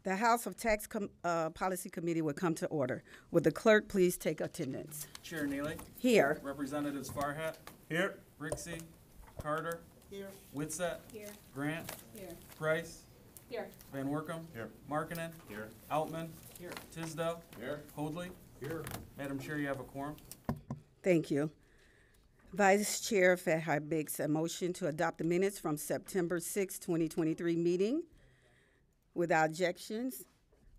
The House of Policy Committee will come to order. Would the clerk please take attendance? Chair Neely. Here. Representatives Farhat. Here. Rixey. Carter. Here. Witset. Here. Grant. Here. Price. Here. Van Workum. Here. Markkinen. Here. Outman. Here. Tisdale. Here. Hoadley. Here. Madam Chair, you have a quorum. Thank you. Vice Chair Farhat makes a motion to adopt the minutes from September 6, 2023 meeting. Without objections,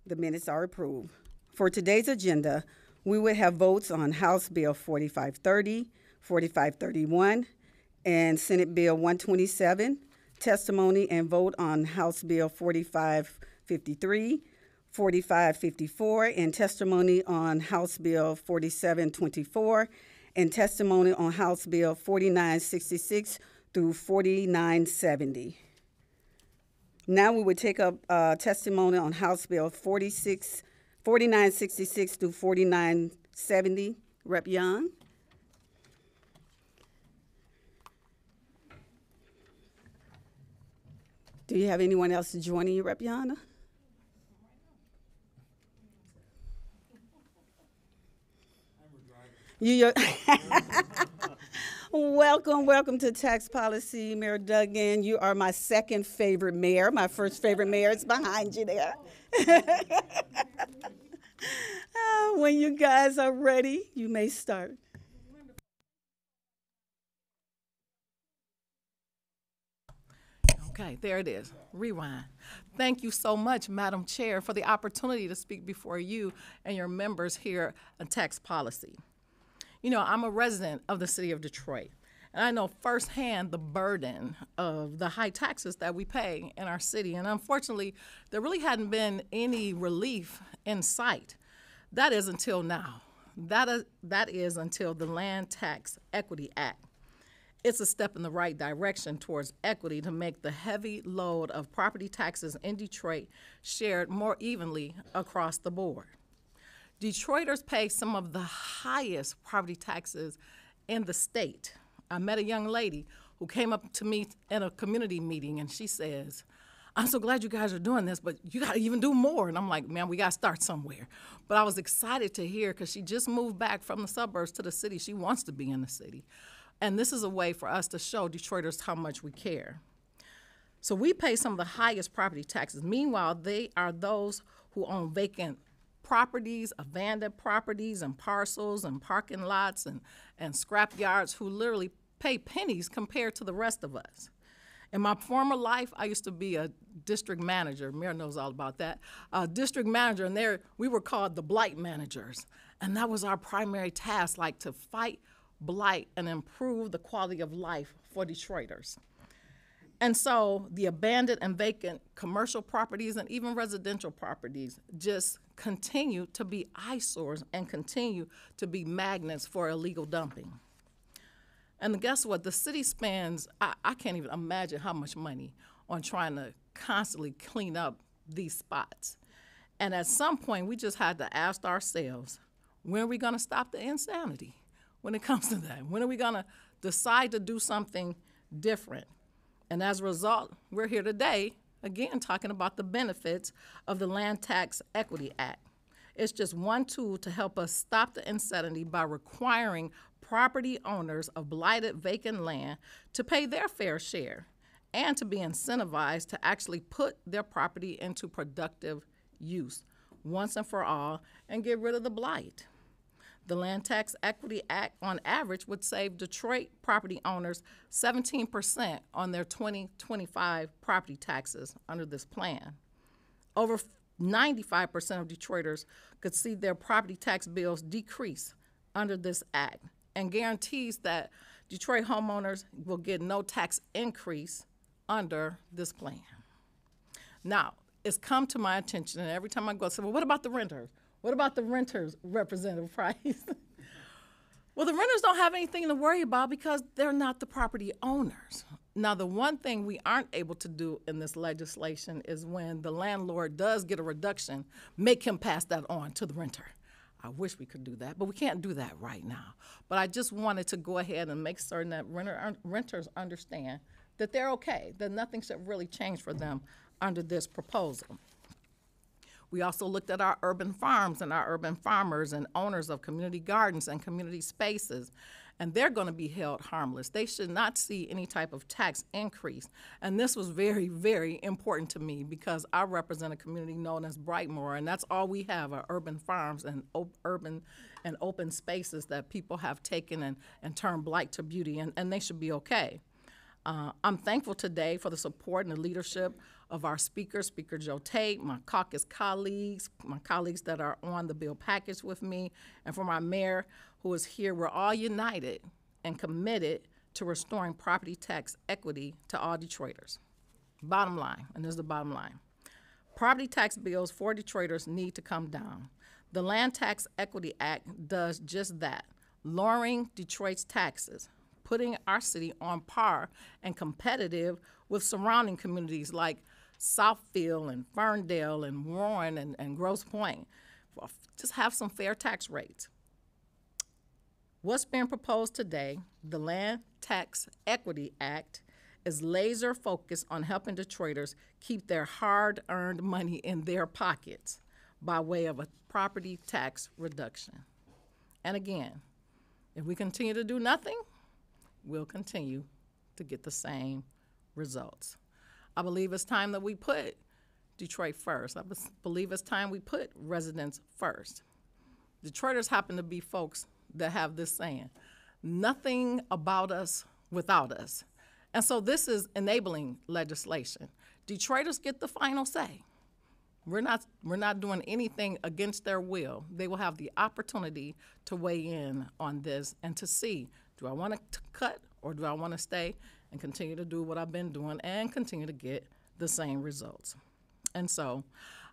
the minutes are approved. For today's agenda, we will have votes on House Bill 4530, 4531, and Senate Bill 127, testimony and vote on House Bill 4553, 4554, and testimony on House Bill 4724, and testimony on House Bill 4966 through 4970. Now we would take up testimony on House Bill 4966 through 4970. Rep. Young. Do you have anyone else joining you, Rep. Young? Welcome to Tax Policy, Mayor Duggan. You are my second favorite mayor. My first favorite mayor is behind you there. When you guys are ready, you may start. Okay, there it is. Rewind. Thank you so much, Madam Chair, for the opportunity to speak before you and your members here on Tax Policy. You know, I'm a resident of the city of Detroit, and I know firsthand the burden of the high taxes that we pay in our city. And unfortunately, there really hadn't been any relief in sight. That is until now. That is until the Land Tax Equity Act. It's a step in the right direction towards equity to make the heavy load of property taxes in Detroit shared more evenly across the board. Detroiters pay some of the highest property taxes in the state. I met a young lady who came up to me in a community meeting, and she says, "I'm so glad you guys are doing this, but you got to even do more." And I'm like, man, we got to start somewhere. But I was excited to hear, because she just moved back from the suburbs to the city. She wants to be in the city. And this is a way for us to show Detroiters how much we care. So we pay some of the highest property taxes. Meanwhile, they are those who own vacant properties, abandoned properties, and parcels, and parking lots, and scrap yards, who literally pay pennies compared to the rest of us. In my former life, I used to be a district manager. Mayor knows all about that. District manager, and there we were called the blight managers. And that was our primary task, like to fight blight and improve the quality of life for Detroiters. And so the abandoned and vacant commercial properties and even residential properties just continue to be eyesores and continue to be magnets for illegal dumping. And guess what? The city spends, I can't even imagine how much money on trying to constantly clean up these spots. And at some point, we just had to ask ourselves, when are we going to stop the insanity when it comes to that? When are we going to decide to do something different? And as a result, we're here today, again, talking about the benefits of the Land Tax Equity Act. It's just one tool to help us stop the insanity by requiring property owners of blighted vacant land to pay their fair share and to be incentivized to actually put their property into productive use once and for all and get rid of the blight. The Land Tax Equity Act, on average, would save Detroit property owners 17% on their 2025 property taxes under this plan. Over 95% of Detroiters could see their property tax bills decrease under this act, and guarantees that Detroit homeowners will get no tax increase under this plan. Now, it's come to my attention, and every time I go, I say, well, what about the renters? What about the renters, Representative Price? Well, the renters don't have anything to worry about because they're not the property owners. Now, the one thing we aren't able to do in this legislation is when the landlord does get a reduction, make him pass that on to the renter. I wish we could do that, but we can't do that right now. But I just wanted to go ahead and make certain that renters understand that they're okay, that nothing should really change for them under this proposal. We also looked at our urban farms and our urban farmers and owners of community gardens and community spaces, and they're going to be held harmless. They should not see any type of tax increase. And this was very, very important to me because I represent a community known as Brightmoor, and that's all we have are urban farms and urban and open spaces that people have taken and turned blight to beauty, and they should be okay. I'm thankful today for the support and the leadership of our speaker, Speaker Joe Tate, my caucus colleagues, my colleagues that are on the bill package with me, and for my mayor who is here. We're all united and committed to restoring property tax equity to all Detroiters. Bottom line, and this is the bottom line, property tax bills for Detroiters need to come down. The Land Tax Equity Act does just that, lowering Detroit's taxes, putting our city on par and competitive with surrounding communities like Southfield and Ferndale and Warren and Grosse Pointe. Just have some fair tax rates. What's being proposed today, the Land Tax Equity Act, is laser focused on helping Detroiters keep their hard-earned money in their pockets by way of a property tax reduction. And again, if we continue to do nothing, we'll continue to get the same results. I believe it's time that we put Detroit first. I believe it's time we put residents first. Detroiters happen to be folks that have this saying, nothing about us without us. And so this is enabling legislation. Detroiters get the final say. We're not doing anything against their will. They will have the opportunity to weigh in on this and to see, do I want to cut or do I want to stay and continue to do what I've been doing and continue to get the same results? And so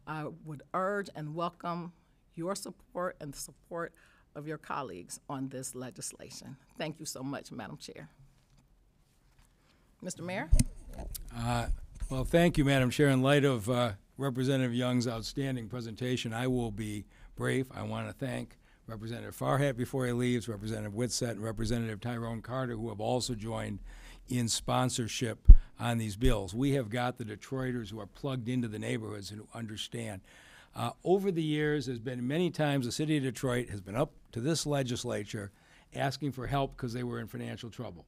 I would urge and welcome your support and the support of your colleagues on this legislation. Thank you so much, Madam Chair. Mr. Mayor? Well, thank you, Madam Chair. In light of Representative Young's outstanding presentation, I will be brief. I want to thank Representative Farhat before he leaves, Representative Whitsett, and Representative Tyrone Carter, who have also joined in sponsorship on these bills. We have got the Detroiters who are plugged into the neighborhoods and who understand. Over the years, there's been many times the city of Detroit has been up to this legislature asking for help because they were in financial trouble.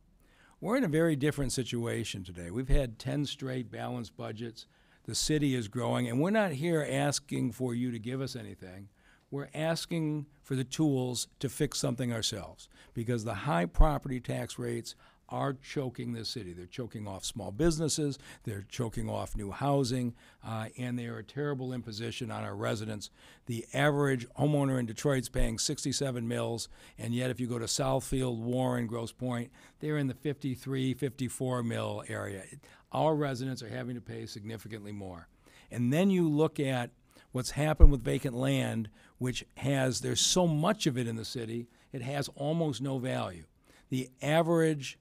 We're in a very different situation today. We've had 10 straight balanced budgets. The city is growing, and we're not here asking for you to give us anything. We're asking for the tools to fix something ourselves because the high property tax rates are choking this city. They're choking off small businesses, they're choking off new housing, and they are a terrible imposition on our residents. The average homeowner in Detroit's paying 67 mills, and yet if you go to Southfield, Warren, Grosse Pointe, they're in the 53, 54 mil area. Our residents are having to pay significantly more. And then you look at what's happened with vacant land, which there's so much of it in the city, it has almost no value. The average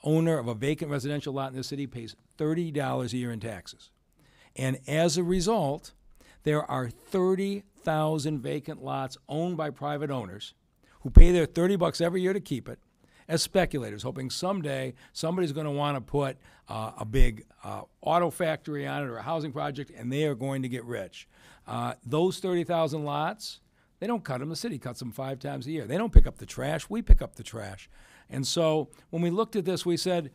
owner of a vacant residential lot in the city pays $30 a year in taxes. And as a result, there are 30,000 vacant lots owned by private owners who pay their $30 every year to keep it as speculators, hoping someday somebody's going to want to put a big auto factory on it or a housing project, and they are going to get rich. Those 30,000 lots, they don't cut them. The city cuts them 5 times a year. They don't pick up the trash. We pick up the trash. And so when we looked at this, we said,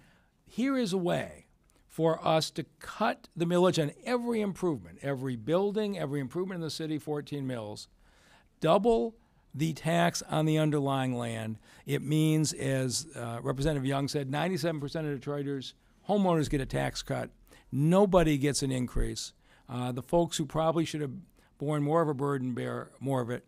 here is a way for us to cut the millage on every improvement, every building, every improvement in the city, 14 mills, double the tax on the underlying land. It means, as Representative Young said, 97% of Detroiters, homeowners get a tax cut. Nobody gets an increase. The folks who probably should have borne more of a burden bear more of it.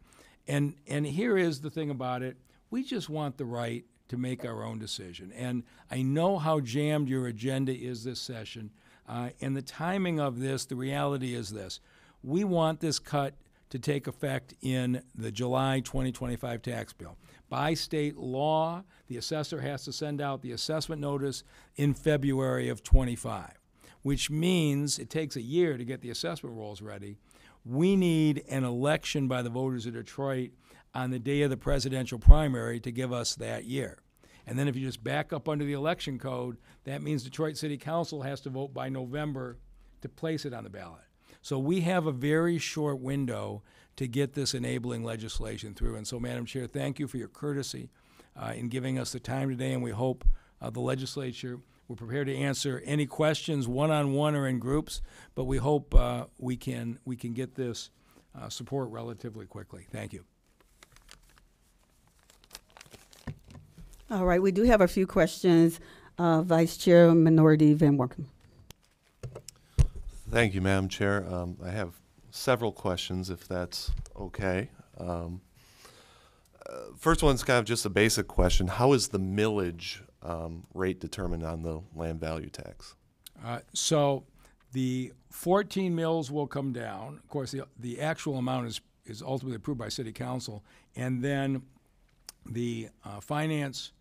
And here is the thing about it. We just want the right to make our own decision. And I know how jammed your agenda is this session. And the timing of this, the reality is this. We want this cut to take effect in the July 2025 tax bill. By state law, the assessor has to send out the assessment notice in February of 25, which means it takes a year to get the assessment rolls ready. We need an election by the voters of Detroit on the day of the presidential primary to give us that year. And then if you just back up under the election code, that means Detroit City Council has to vote by November to place it on the ballot. So we have a very short window to get this enabling legislation through. And so, Madam Chair, thank you for your courtesy in giving us the time today, and we hope the legislature, we're prepared to answer any questions one-on-one or in groups, but we hope we can get this support relatively quickly. Thank you. All right, we do have a few questions. Vice Chair Minority Van Workum. Thank you, Madam Chair. I have several questions, if that's okay. First one's kind of just a basic question. How is the millage rate determined on the land value tax? So the 14 mills will come down. Of course, the actual amount is ultimately approved by City Council, and then the Finance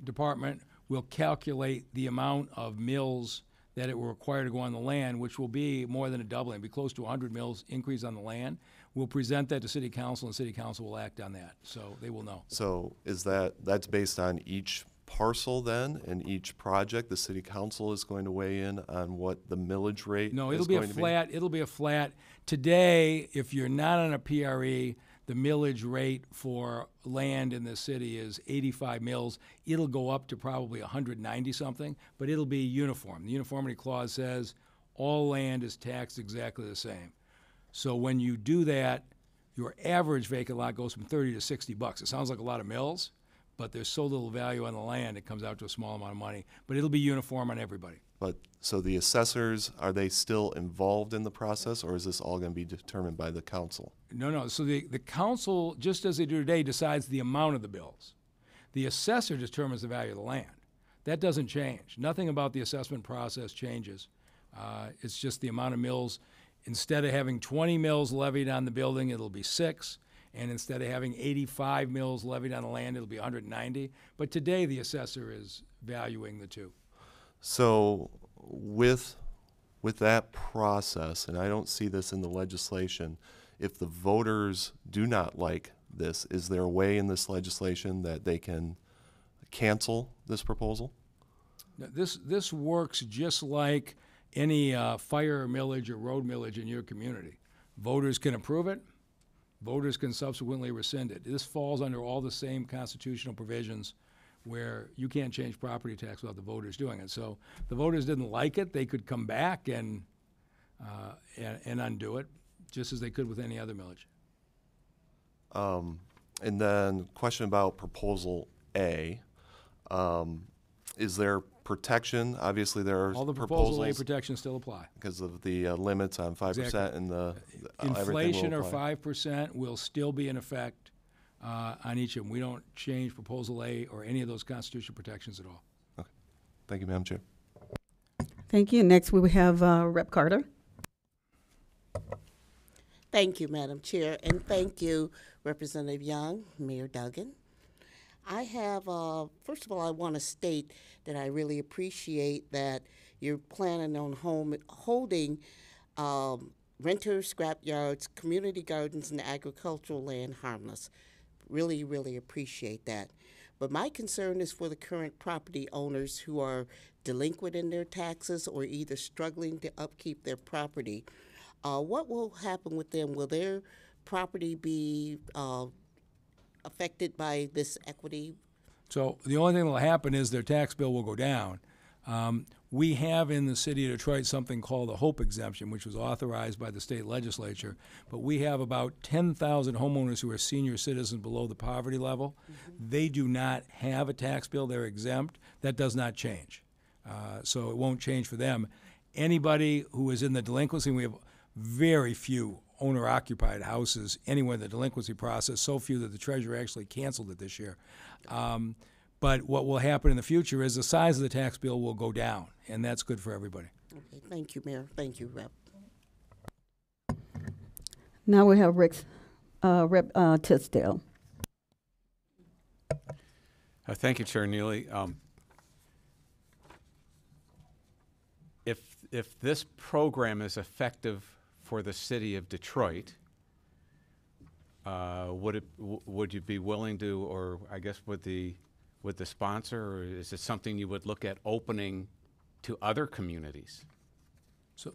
Department will calculate the amount of mills that it will require to go on the land, which will be more than a doubling, it'll be close to 100 mills increase on the land. We'll present that to City Council, and City Council will act on that, so they will know. So is that's based on each parcel then, and each project? The City Council is going to weigh in on what the millage rate No, is it'll be a going to flat. It'll be a flat. Today, if you're not on a PRE, the millage rate for land in the city is 85 mills. It'll go up to probably 190 something, but it'll be uniform. The uniformity clause says all land is taxed exactly the same. So when you do that, your average vacant lot goes from 30 to 60 bucks. It sounds like a lot of mills, but there's so little value on the land, it comes out to a small amount of money. But it'll be uniform on everybody. But so the assessors, are they still involved in the process, or is this all going to be determined by the council? No. So the council, just as they do today, decides the amount of the bills. The assessor determines the value of the land. That doesn't change. Nothing about the assessment process changes. It's just the amount of mills. Instead of having 20 mills levied on the building, it'll be 6. And instead of having 85 mills levied on the land, it'll be 190. But today, the assessor is valuing the two. So with that process, and I don't see this in the legislation, if the voters do not like this, is there a way in this legislation that they can cancel this proposal? Now, this works just like any fire millage or road millage in your community. Voters can approve it. Voters can subsequently rescind it. This falls under all the same constitutional provisions where you can't change property tax without the voters doing it. So the voters didn't like it, they could come back and undo it, just as they could with any other millage. And then question about Proposal A. Is there protection? Obviously, there are All the Proposal A proposals protections still apply. because of the limits on 5% Exactly. and the Inflation or everything will apply. 5% will still be in effect on each of them. We don't change Proposal A or any of those constitutional protections at all. Thank you, Madam Chair. Thank you. Next, we will have Rep. Carter. Thank you, Madam Chair, and thank you, Representative Young, Mayor Duggan. I have, first of all, I want to state that I really appreciate that you're planning on holding renter scrap yards, community gardens, and agricultural land harmless. Really, really appreciate that. But my concern is for the current property owners who are delinquent in their taxes or either struggling to upkeep their property. What will happen with them? Will their property be affected by this equity? So the only thing that will happen is their tax bill will go down. We have in the city of Detroit something called the HOPE exemption, which was authorized by the state legislature. But we have about 10,000 homeowners who are senior citizens below the poverty level. Mm-hmm. They do not have a tax bill. They're exempt. That does not change. So it won't change for them. Anybody who is in the delinquency, we have very few owner-occupied houses anywhere in the delinquency process, so few that the treasurer actually canceled it this year. But what will happen in the future is the size of the tax bill will go down, and that's good for everybody. Okay, thank you, Mayor. Thank you, Rep. Now we have Rep. Tisdale. Thank you, Chair Neely. If this program is effective for the city of Detroit, would you be willing to, or I guess with the sponsor, or is it something you would look at opening to other communities? So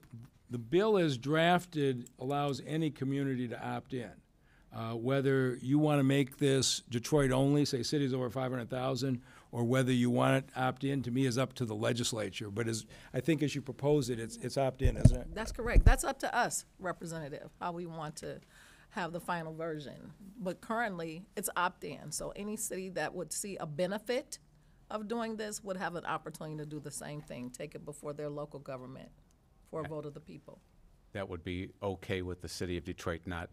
The bill as drafted allows any community to opt in. Whether you want to make this Detroit only, say cities over 500,000, or whether you want to opt in, to me is up to the legislature. But I think as you propose it, it's opt in, isn't it? That's correct. That's up to us, Representative, how we want to have the final version. But currently, it's opt-in. So any city that would see a benefit of doing this would have an opportunity to do the same thing, take it before their local government for a vote of the people. That would be okay with the city of Detroit not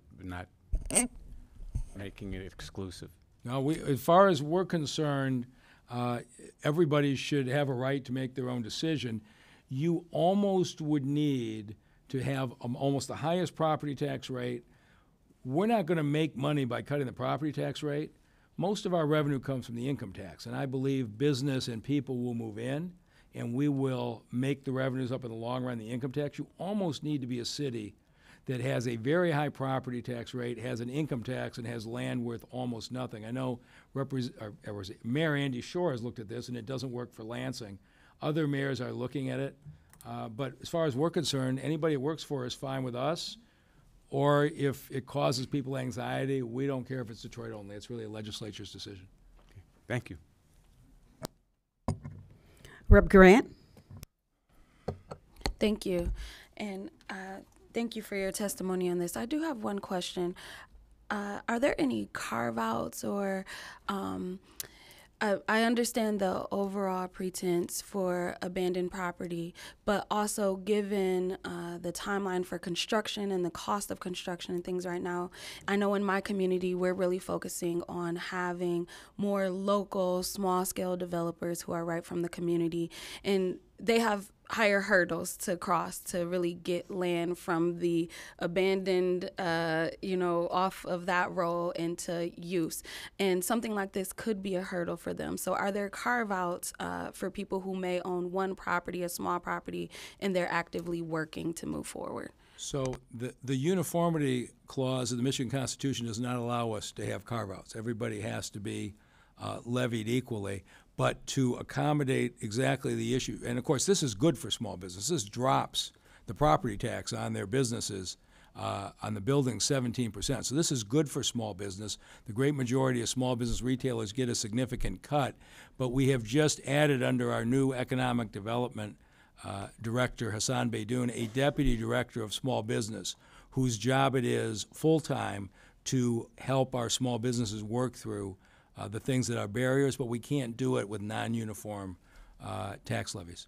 making it exclusive. Now, as far as we're concerned, everybody should have a right to make their own decision. You almost would need to have almost the highest property tax rate. We're not going to make money by cutting the property tax rate. Most of our revenue comes from the income tax, and I believe business and people will move in, and we will make the revenues up in the long run, the income tax. You almost need to be a city that has a very high property tax rate, has an income tax, and has land worth almost nothing. I know Mayor Andy Shore has looked at this, and it doesn't work for Lansing. Other mayors are looking at it. But as far as we're concerned, anybody it works for is fine with us. Or if it causes people anxiety, we don't care if it's Detroit only. It's really a legislature's decision. Thank you. Rep. Grant? Thank you. And thank you for your testimony on this. I do have one question. Are there any carve-outs or I understand the overall pretense for abandoned property, but also given the timeline for construction and the cost of construction and things right now, I know in my community we're really focusing on having more local, small-scale developers who are right from the community, and they have higher hurdles to cross to really get land from the abandoned, off of that role into use. And something like this could be a hurdle for them. So are there carve-outs for people who may own one property, a small property, and they're actively working to move forward? So the uniformity clause of the Michigan Constitution does not allow us to have carve-outs. Everybody has to be levied equally. But to accommodate exactly the issue, and of course this is good for small businesses. This drops the property tax on their businesses, on the buildings 17%. So this is good for small business. The great majority of small business retailers get a significant cut, but we have just added under our new economic development director, Hassan Beydoun, a deputy director of small business whose job it is full-time to help our small businesses work through the things that are barriers, but we can't do it with non-uniform tax levies.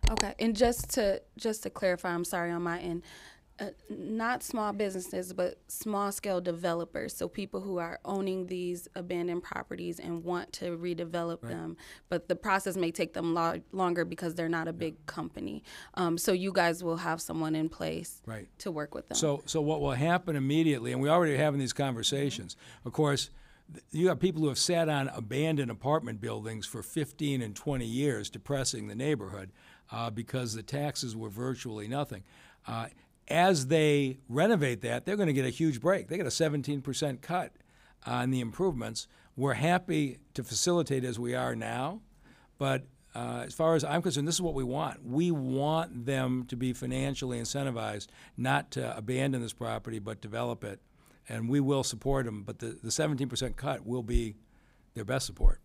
Okay, and just to clarify, I'm sorry on my end, not small businesses, but small-scale developers, so people who are owning these abandoned properties and want to redevelop them, but the process may take them longer because they're not a big company. So you guys will have someone in place to work with them. So what will happen immediately, and we already are having these conversations, of course, you have people who have sat on abandoned apartment buildings for 15 and 20 years depressing the neighborhood because the taxes were virtually nothing. As they renovate that, they're going to get a huge break. They get a 17% cut on the improvements. We're happy to facilitate as we are now, but as far as I'm concerned, this is what we want. We want them to be financially incentivized not to abandon this property but develop it, and we will support them, but the 17% cut will be their best support.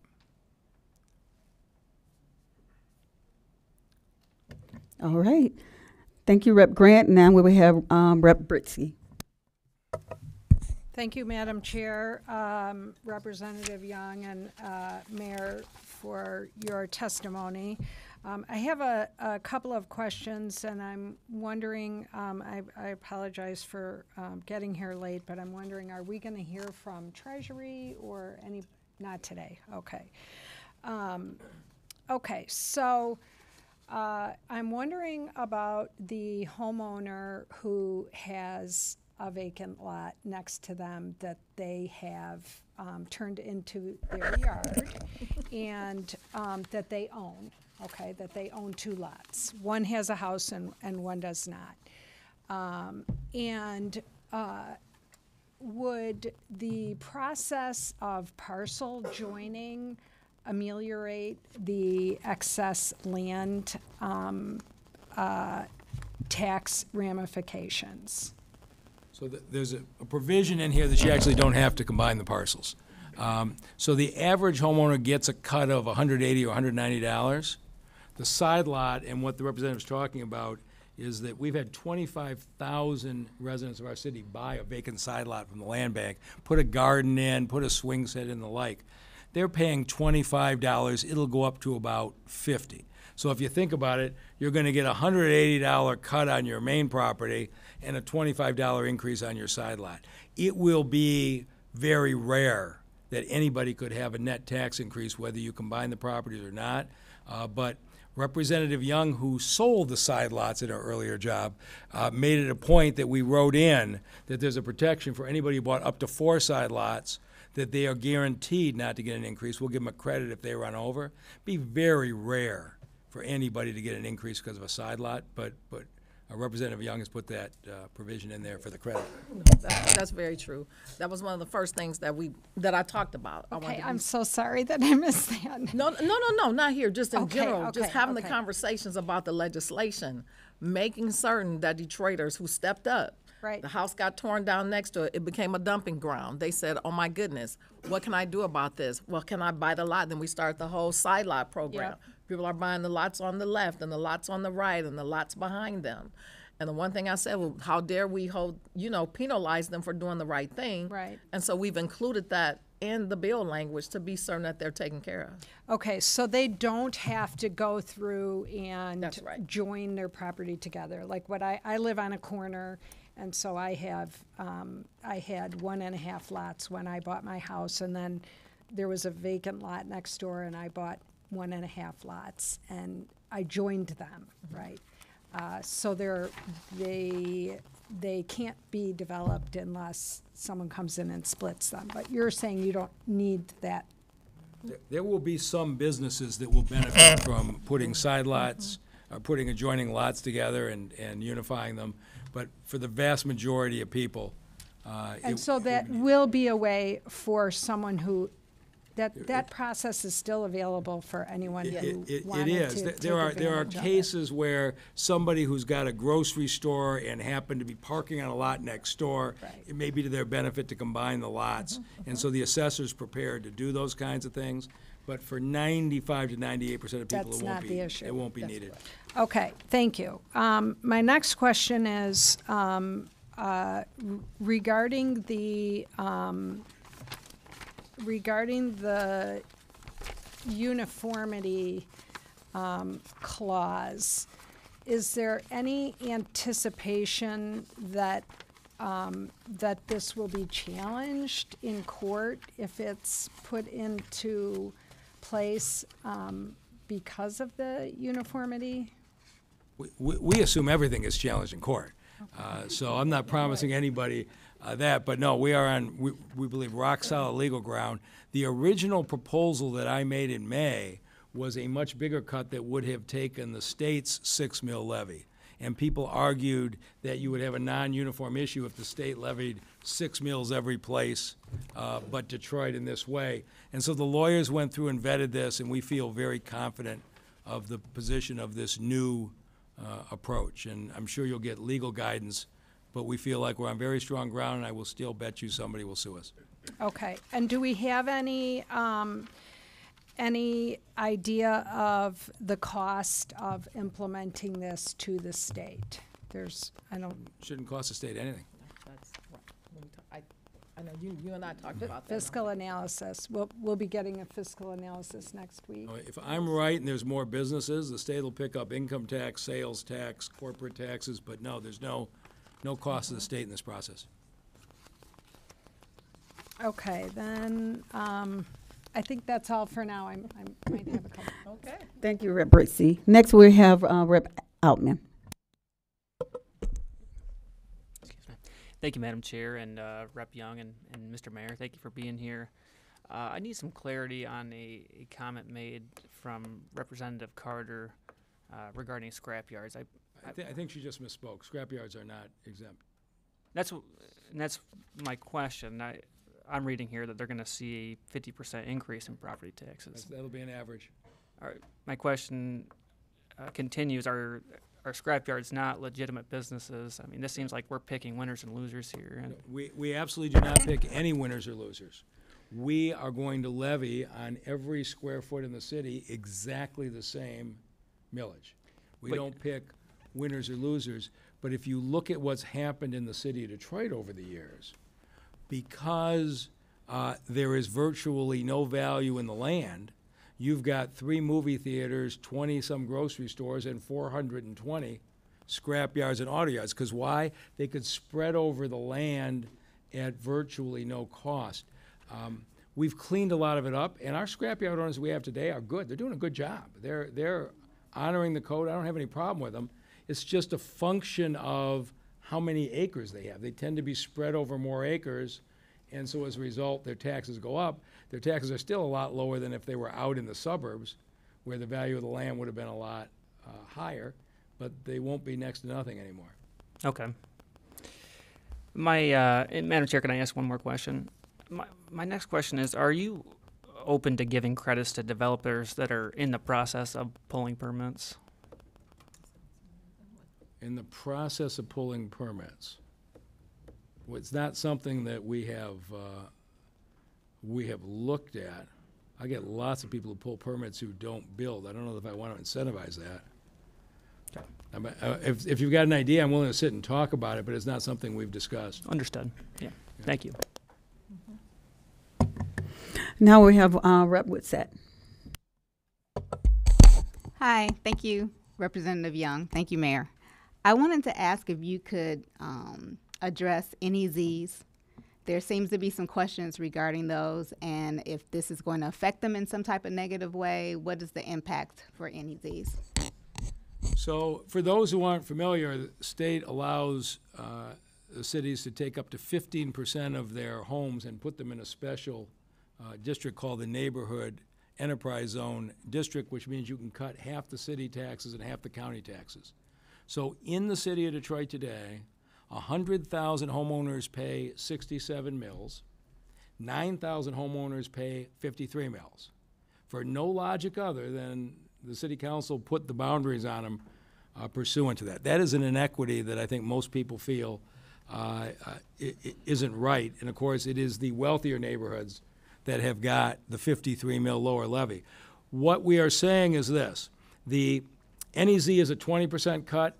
All right. Thank you, Rep. Grant. Now we will have Rep. Britsky. Thank you, Madam Chair, Representative Young, and Mayor, for your testimony. I have a couple of questions, and I'm wondering, I apologize for getting here late, but I'm wondering, are we going to hear from Treasury or any? Not today. Okay. Okay, so I'm wondering about the homeowner who has a vacant lot next to them that they have turned into their yard and that they own, okay, that they own two lots. One has a house and one does not. Would the process of parcel joining ameliorate the excess land tax ramifications. So there's a provision in here that you actually don't have to combine the parcels. So the average homeowner gets a cut of $180 or $190. The side lot, and what the representative's talking about, is that we've had 25,000 residents of our city buy a vacant side lot from the land bank, put a garden in, put a swing set in, the like. They're paying $25. It'll go up to about $50. So if you think about it, you're going to get a $180 cut on your main property and a $25 increase on your side lot. It will be very rare that anybody could have a net tax increase, whether you combine the properties or not. But Representative Young, who sold the side lots in her earlier job, made it a point that we wrote in that there's a protection for anybody who bought up to 4 side lots, that they are guaranteed not to get an increase. We'll give them a credit if they run over. Be very rare for anybody to get an increase because of a side lot, but Representative Young has put that provision in there for the credit. That's very true. That was one of the first things that I talked about. Okay, I'm so sorry that I missed that. No, not here, just in Okay, general, just okay, having the okay. conversations about the legislation, making certain that Detroiters who stepped up, Right. the house got torn down next to it, it became a dumping ground. They said, oh my goodness, what can I do about this? Well, can I buy the lot? Then we start the whole side lot program. Yep. People are buying the lots on the left and the lots on the right and the lots behind them. And the one thing I said, well, how dare we penalize them for doing the right thing? Right. And so we've included that in the bill language to be certain that they're taken care of. Okay, so they don't have to go through and That's right. join their property together. Like I live on a corner, and so I had 1.5 lots when I bought my house, and then there was a vacant lot next door, and I bought 1.5 lots, and I joined them, right? So they can't be developed unless someone comes in and splits them. But you're saying you don't need that. There will be some businesses that will benefit from putting side lots, putting adjoining lots together and unifying them, but for the vast majority of people, And so that will be a way for someone who, that process is still available for anyone who It wanted is. to take There are advantage of it. cases where somebody who's got a grocery store and happened to be parking on a lot next door, Right. Mm-hmm, it may be to their benefit to combine the lots. And so the assessor's prepared to do those kinds of things. But for 95 to 98% of people, That's it not won't be, the issue. it won't be needed. Okay, thank you. My next question is regarding the uniformity clause. Is there any anticipation that that this will be challenged in court if it's put into place because of the uniformity? We assume everything is challenged in court. So I'm not promising anybody that, but no, we are on, we believe, rock solid legal ground. The original proposal that I made in May was a much bigger cut that would have taken the state's 6 mil levy. And people argued that you would have a non-uniform issue if the state levied 6 mills every place, but Detroit in this way. And so the lawyers went through and vetted this, and we feel very confident of the position of this new approach. And I'm sure you'll get legal guidance, but we feel like we're on very strong ground, and I will still bet you somebody will sue us. Okay, and do we have any idea of the cost of implementing this to the state? Shouldn't cost the state anything. That's right. I know you and I talked about that. Fiscal analysis, we'll be getting a fiscal analysis next week. If I'm right and there's more businesses, the state will pick up income tax, sales tax, corporate taxes, but no, there's no cost to the state in this process. Okay, then, I think that's all for now. I might have a couple. Okay. Thank you, Rep. Britsy. Next, we have Rep. Outman. Thank you, Madam Chair, and Rep. Young and Mr. Mayor. Thank you for being here. I need some clarity on a comment made from Representative Carter regarding scrapyards. I think she just misspoke. Scrapyards are not exempt. That's my question. I'm reading here that they're going to see a 50% increase in property taxes. That'll be an average. All right. My question continues: Are are scrapyards not legitimate businesses? I mean, this seems like we're picking winners and losers here. And We absolutely do not pick any winners or losers. We are going to levy on every square foot in the city exactly the same millage. We But- don't pick winners or losers, but if you look at what's happened in the city of Detroit over the years, because there is virtually no value in the land, you've got 3 movie theaters, 20-some grocery stores, and 420 scrap yards and auto yards. Because why? They could spread over the land at virtually no cost. We've cleaned a lot of it up, and our scrapyard owners we have today are good. They're doing a good job. They're honoring the code. I don't have any problem with them. It's just a function of how many acres they have. They tend to be spread over more acres, and so as a result, their taxes go up. Their taxes are still a lot lower than if they were out in the suburbs, where the value of the land would have been a lot higher, but they won't be next to nothing anymore. okay. Madam Chair, can I ask one more question? My next question is, are you open to giving credits to developers that are in the process of pulling permits? In the process of pulling permits, well, it's not something that we have looked at. I get lots of people who pull permits who don't build. I don't know if I want to incentivize that. If you've got an idea, I'm willing to sit and talk about it, but it's not something we've discussed. Understood. Yeah. Thank you. Now we have Rep. Woodsett. Hi, thank you, Representative Young. Thank you, Mayor. I wanted to ask if you could address NEZs. There seems to be some questions regarding those, and if this is going to affect them in some type of negative way. What is the impact for NEZs? So for those who aren't familiar, the state allows the cities to take up to 15% of their homes and put them in a special district called the Neighborhood Enterprise Zone District, which means you can cut half the city taxes and half the county taxes. So in the city of Detroit today, 100,000 homeowners pay 67 mills, 9,000 homeowners pay 53 mills. For no logic other than the city council put the boundaries on them pursuant to that. That is an inequity that I think most people feel isn't right. And of course, it is the wealthier neighborhoods that have got the 53 mil lower levy. What we are saying is this: the NEZ is a 20% cut,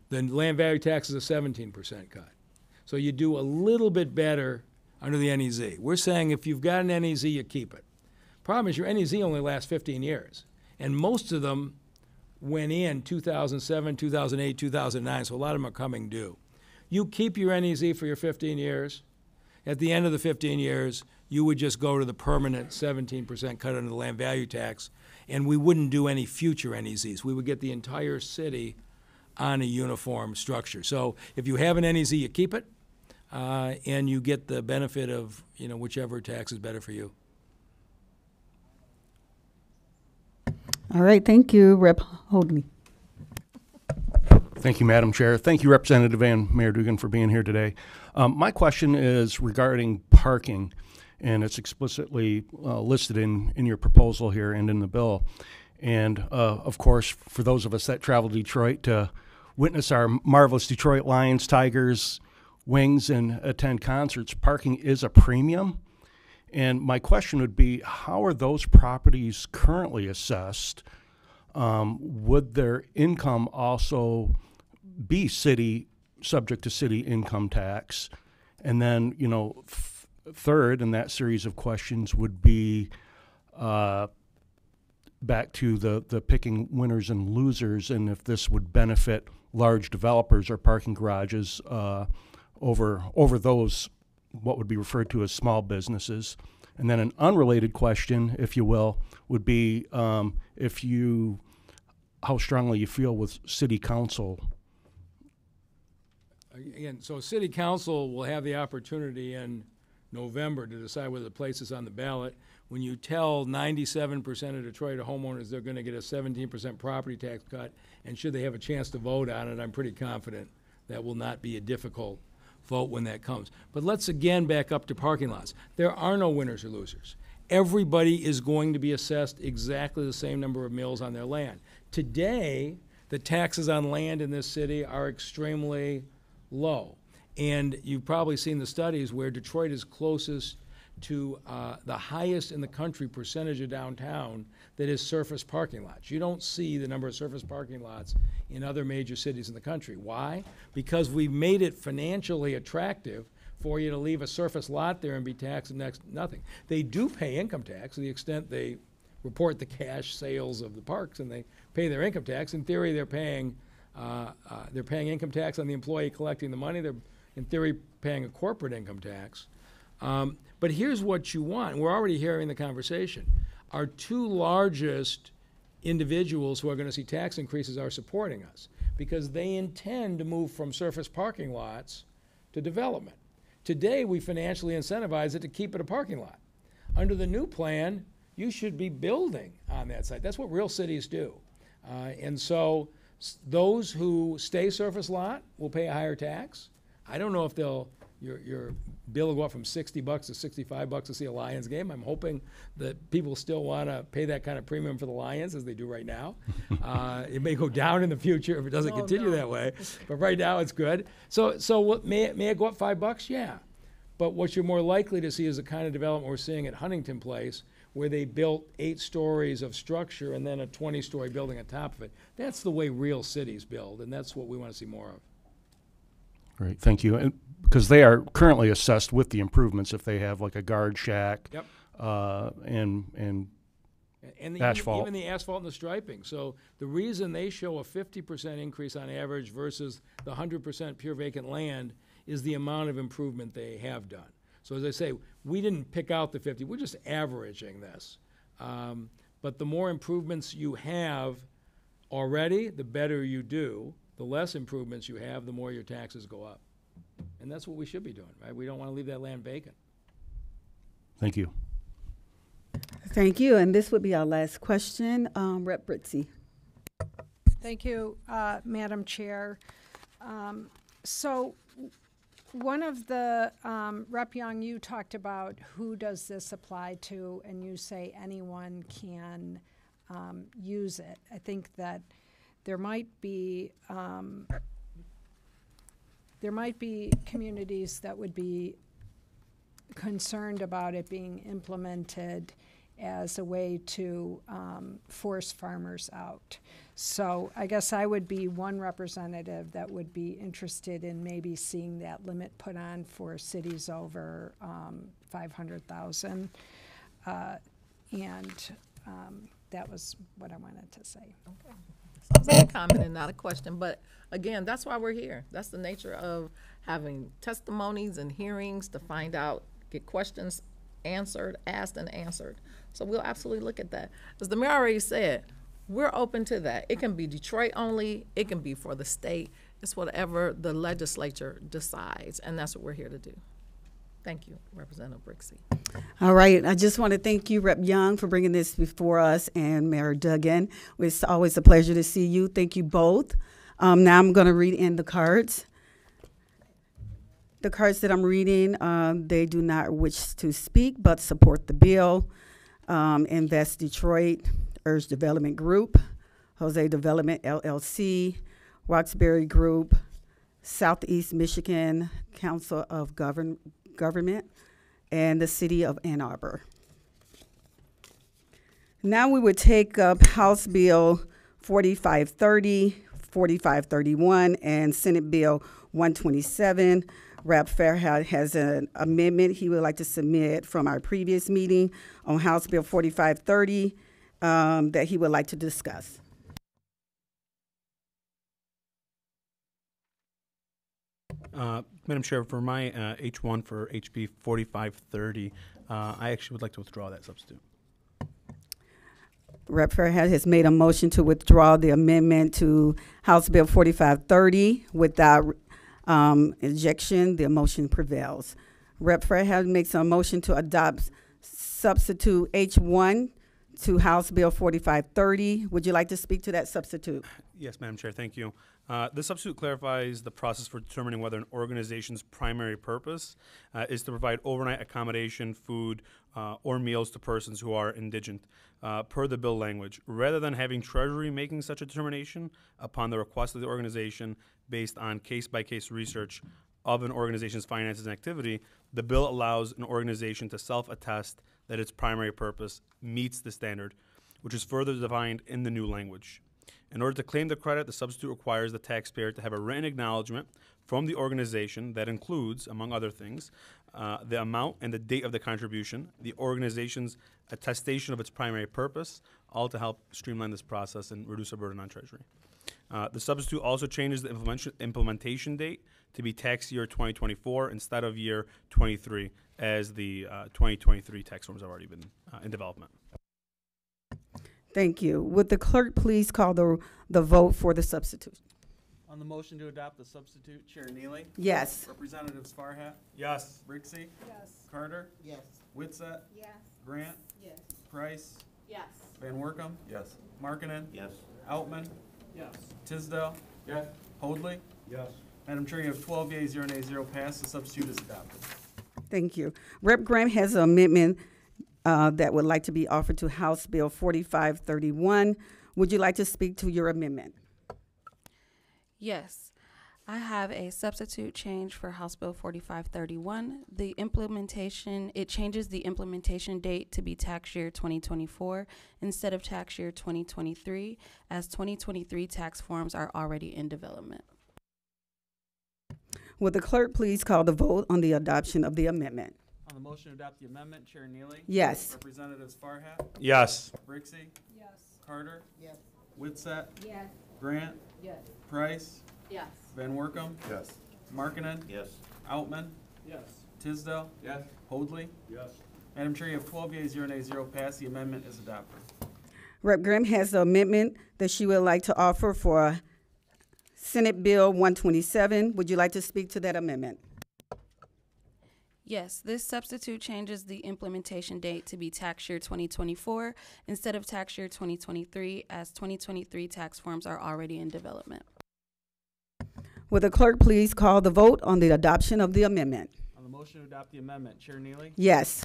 the land value tax is a 17% cut. So you do a little bit better under the NEZ. We're saying if you've got an NEZ, you keep it. Problem is your NEZ only lasts 15 years. And most of them went in 2007, 2008, 2009, so a lot of them are coming due. You keep your NEZ for your 15 years. At the end of the 15 years, you would just go to the permanent 17% cut under the land value tax, and we wouldn't do any future NEZs. We would get the entire city on a uniform structure. So if you have an NEZ, you keep it, and you get the benefit of whichever tax is better for you. All right, thank you, Rep. Holdney. Thank you, Madam Chair. Thank you, Representative and Mayor Dugan, for being here today. My question is regarding parking, and it's explicitly listed in your proposal here and in the bill. And of course, for those of us that travel to Detroit to witness our marvelous Detroit Lions, Tigers, Wings, and attend concerts, parking is a premium. And my question would be, how are those properties currently assessed? Would their income also be subject to city income tax? And then, third in that series of questions would be back to the picking winners and losers, and if this would benefit large developers or parking garages over those what would be referred to as small businesses. And then an unrelated question, if you will, would be how strongly you feel with city council. Again, so city council will have the opportunity in November to decide whether the place is on the ballot. When you tell 97% of Detroit homeowners they're going to get a 17% property tax cut, and should they have a chance to vote on it, I'm pretty confident that will not be a difficult vote when that comes. But let's again back up to parking lots. There are no winners or losers. Everybody is going to be assessed exactly the same number of mills on their land. Today, the taxes on land in this city are extremely low. And you've probably seen the studies where Detroit is closest to the highest in the country percentage of downtown that is surface parking lots. You don't see the number of surface parking lots in other major cities in the country. Why? Because we made it financially attractive for you to leave a surface lot there and be taxed next nothing. They do pay income tax to the extent they report the cash sales of the parks and they pay their income tax. In theory, they're paying income tax on the employee collecting the money. They're, in theory, paying a corporate income tax. But here's what you want. We're already hearing the conversation. Our two largest individuals who are going to see tax increases are supporting us because they intend to move from surface parking lots to development. Today, we financially incentivize it to keep it a parking lot. Under the new plan, you should be building on that site. That's what real cities do. And so those who stay surface lot will pay a higher tax. I don't know if your bill will go up from $60 to $65 to see a Lions game. I'm hoping that people still want to pay that kind of premium for the Lions as they do right now. It may go down in the future if it doesn't continue that way, but right now it's good. So what, may it go up $5? Yeah. But what you're more likely to see is the kind of development we're seeing at Huntington Place, where they built 8 stories of structure and then a 20-story building on top of it. That's the way real cities build, and that's what we want to see more of. Great, thank you. And because they are currently assessed with the improvements, if they have like a guard shack, Yep. And the, asphalt. even the asphalt and the striping. So the reason they show a 50% increase on average versus the 100% pure vacant land is the amount of improvement they have done. So as I say, we didn't pick out the 50, we're just averaging this. But the more improvements you have already, the better you do. The less improvements you have, the more your taxes go up. And that's what we should be doing, right? We don't want to leave that land vacant. Thank you. Thank you. And this would be our last question. Rep. Britzy. Thank you, Madam Chair. So one of the, Rep. Young, you talked about who does this apply to, and you say anyone can use it. I think that there might be communities that would be concerned about it being implemented as a way to force farmers out. So I guess I would be one representative that would be interested in maybe seeing that limit put on for cities over 500,000. And that was what I wanted to say. Okay. Sounds like a comment and not a question, but again, that's why we're here. That's the nature of having testimonies and hearings to find out, get questions answered, asked and answered. So we'll absolutely look at that. As the mayor already said, we're open to that. It can be Detroit only, it can be for the state. It's whatever the legislature decides, and that's what we're here to do. Thank you, Representative Brixey. All right. I just want to thank you, Rep. Young, for bringing this before us, and Mayor Duggan. It's always a pleasure to see you. Thank you both. Now I'm going to read in the cards. The cards that I'm reading, they do not wish to speak but support the bill. Invest Detroit, Urge Development Group, Jose Development LLC, Roxbury Group, Southeast Michigan Council of Government, and the City of Ann Arbor. Now we would take up House Bill 4530, 4531, and Senate Bill 127. Rep. Farhat has an amendment he would like to submit from our previous meeting on House Bill 4530 that he would like to discuss. Madam Chair, for my H1 for HB 4530, I actually would like to withdraw that substitute. Rep. Farhat has made a motion to withdraw the amendment to House Bill 4530 without injection. The motion prevails. Rep. Farhat makes a motion to adopt substitute H1 to House Bill 4530. Would you like to speak to that substitute? Yes, Madam Chair, thank you. This substitute clarifies the process for determining whether an organization's primary purpose is to provide overnight accommodation, food, or meals to persons who are indigent, per the bill language, rather than having Treasury making such a determination upon the request of the organization based on case-by-case research of an organization's finances and activity. The bill allows an organization to self-attest that its primary purpose meets the standard, which is further defined in the new language. In order to claim the credit, the substitute requires the taxpayer to have a written acknowledgement from the organization that includes, among other things, the amount and the date of the contribution, the organization's attestation of its primary purpose, all to help streamline this process and reduce the burden on Treasury. The substitute also changes the implementation date to be tax year 2024 instead of year 23, as the 2023 tax forms have already been in development. Thank you. Would the clerk please call the vote for the substitute? On the motion to adopt the substitute, Chair Neely? Yes. Representatives Farhat? Yes. Brixey? Yes. Carter? Yes. Witset? Yes. Grant? Yes. Price? Yes. Van Workum? Yes. Markkinen? Yes. Outman? Yes. Tisdale? Yes. Hoadley? Yes. Madam Chair, you have 12 yeas, 0 nays, 0 pass. The substitute is adopted. Thank you. Rep. Graham has an amendment that would like to be offered to House Bill 4531. Would you like to speak to your amendment? Yes. I have a substitute change for House Bill 4531. The implementation, it changes the implementation date to be tax year 2024 instead of tax year 2023, as 2023 tax forms are already in development. Would the clerk please call the vote on the adoption of the amendment? On the motion to adopt the amendment, Chair Neely? Yes. Representatives Farhat? Yes. Brixey? Yes. Carter? Yes. Witset? Yes. Grant? Yes. Price? Yes. Van Workum? Yes. Markkinen? Yes. Outman? Yes. Tisdale? Yes. Hoadley? Yes. Madam Chair, you have 12 yeas, 0 nays, 0 pass. The amendment is adopted. Rep. Graham has the amendment that she would like to offer for Senate Bill 127. Would you like to speak to that amendment? Yes, this substitute changes the implementation date to be tax year 2024 instead of tax year 2023, as 2023 tax forms are already in development. Would the clerk please call the vote on the adoption of the amendment? On the motion to adopt the amendment, Chair Neely? Yes.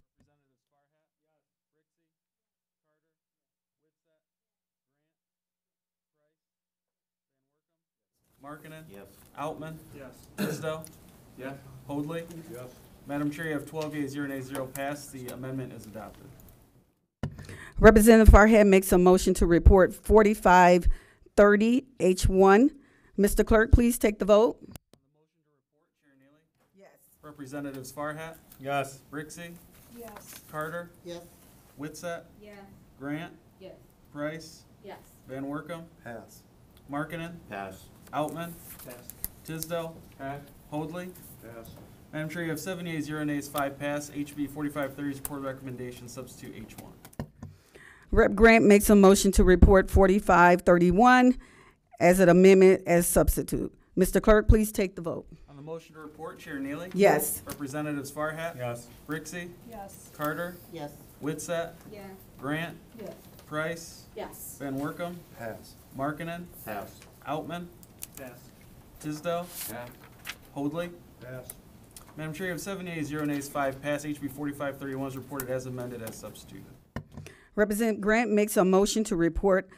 Markkinen? Yes. Outman? Yes. Tisdale? Yes. Hoadley? Yes. Madam Chair, you have 12 yeas, 0 nays, 0 pass. The amendment is adopted. Representative Farhat makes a motion to report 4530 H1. Mr. Clerk, please take the vote. Yes. Representatives Farhat? Yes. Brixey? Yes. Carter? Yes. Witset? Yes. Grant? Yes. Price? Yes. Van Workum? Pass. Markkinen? Pass. Outman? Pass. Tisdale? Pass. Hoadley? Pass. Madam Chair, you have 7 yeas, 0 nays, 5 pass. HB 4530 report recommendation, substitute H1. Rep. Grant makes a motion to report 4531 as an amendment as substitute. Mr. Clerk, please take the vote. On the motion to report, Chair Neely? Yes. Representatives Farhat? Yes. Brixey? Yes. Carter? Yes. Witset? Yes. Grant? Yes. Price? Yes. Van Workum? Pass. Markkinen? Pass. Outman? Pass. Tisdale? Pass. Hoadley? Pass. Madam Chair, you have 7 yeas, 0 nays, 5 pass. HB 4531 is reported as amended as substituted. Representative Grant makes a motion to report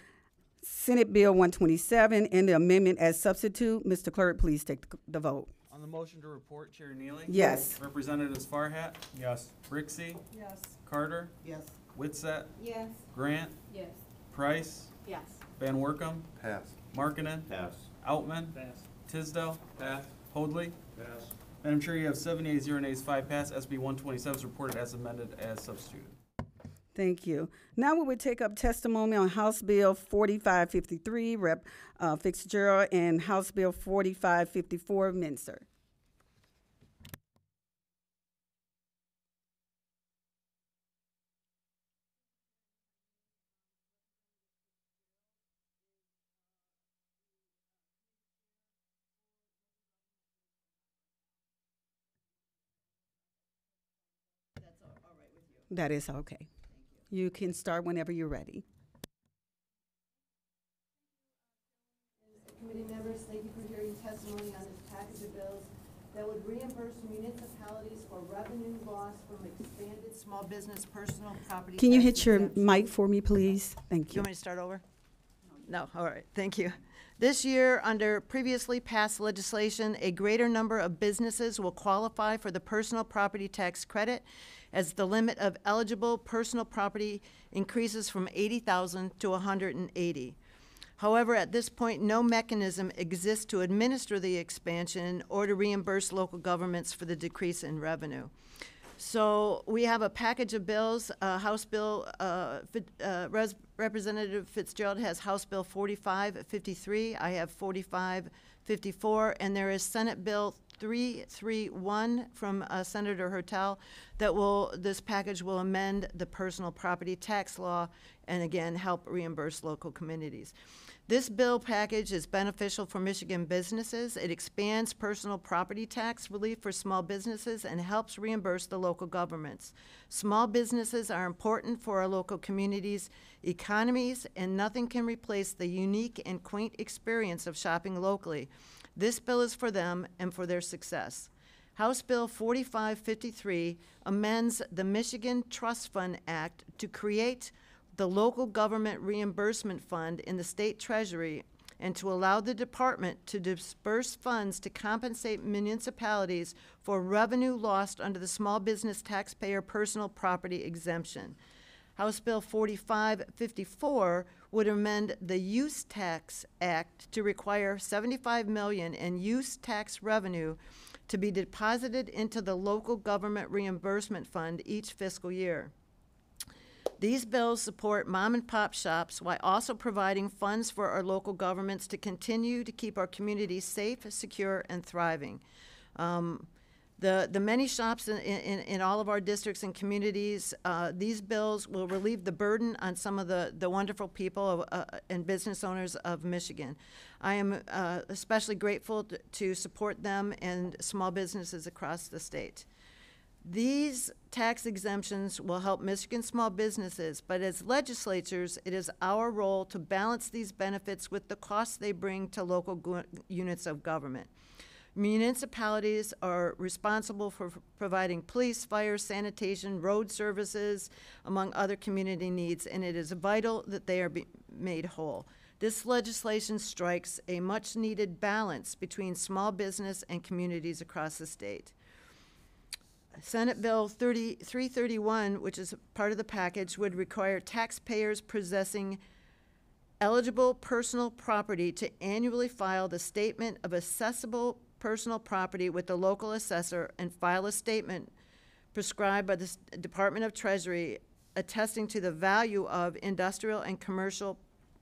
Senate Bill 127 and the amendment as substitute. Mr. Clerk, please take the vote. On the motion to report, Chair Neely? Yes. Representatives Farhat? Yes. Brixey? Yes. Carter? Yes. Witset? Yes. Grant? Yes. Price? Yes. Van Workum? Pass. Markkinen? Pass. Outman? Pass. Tisdale? Pass. Hoadley? Pass. Madam Chair, you have 7 yeas, 0 nays, 5 pass. SB 127 is reported as amended as substituted. Thank you. Now we would take up testimony on House Bill 4553, Rep. Fitzgerald, and House Bill 4554, Minster. That is okay. You can start whenever you're ready. Committee members, thank you for testimony on this package of bills that would reimburse municipalities for revenue lost from expanded small business personal property. Can you tax hit your exemption. mic for me, please? Thank You you. want me to start over? No, all right, thank you. This year, under previously passed legislation, a greater number of businesses will qualify for the personal property tax credit as the limit of eligible personal property increases from 80,000 to 180. However, at this point, no mechanism exists to administer the expansion or to reimburse local governments for the decrease in revenue. So we have a package of bills. House Bill, Representative Fitzgerald has House Bill 4553. I have 4554, and there is Senate Bill 331 from Senator Hertel this package will amend the personal property tax law and again help reimburse local communities. This bill package is beneficial for Michigan businesses. It expands personal property tax relief for small businesses and helps reimburse the local governments. Small businesses are important for our local communities' economies, and nothing can replace the unique and quaint experience of shopping locally. This bill is for them and for their success. House Bill 4553 amends the Michigan Trust Fund Act to create the Local Government Reimbursement Fund in the state treasury and to allow the department to disperse funds to compensate municipalities for revenue lost under the small business taxpayer personal property exemption. House Bill 4554 would amend the Use Tax Act to require $75 million in use tax revenue to be deposited into the Local Government Reimbursement Fund each fiscal year. These bills support mom and pop shops while also providing funds for our local governments to continue to keep our communities safe, secure, and thriving. The many shops in all of our districts and communities, these bills will relieve the burden on some of the wonderful people and business owners of Michigan. I am especially grateful to support them and small businesses across the state. These tax exemptions will help Michigan small businesses, but as legislatures, it is our role to balance these benefits with the costs they bring to local units of government. Municipalities are responsible for providing police, fire, sanitation, road services, among other community needs, and it is vital that they are made whole. This legislation strikes a much-needed balance between small business and communities across the state. Senate Bill 331, which is part of the package, would require taxpayers possessing eligible personal property to annually file the statement of assessable personal property with the local assessor and file a statement prescribed by the Department of Treasury attesting to the value of industrial and commercial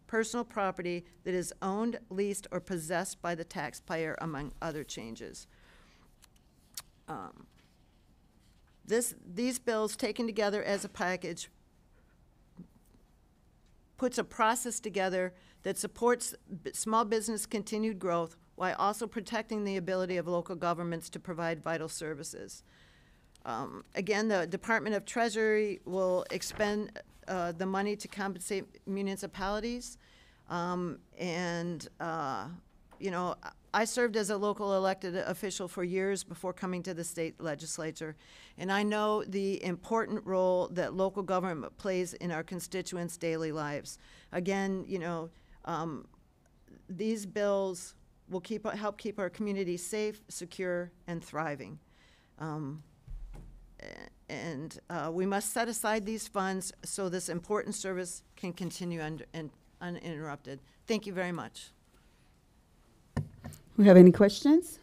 personal property that is owned, leased, or possessed by the taxpayer, among other changes. These bills taken together as a package puts a process together that supports small business continued growth while also protecting the ability of local governments to provide vital services. Again, the Department of Treasury will expend the money to compensate municipalities. You know, I served as a local elected official for years before coming to the state legislature, and I know the important role that local government plays in our constituents' daily lives. Again, you know, these bills will help keep our communities safe, secure, and thriving. We must set aside these funds so this important service can continue uninterrupted. Thank you very much. We have any questions?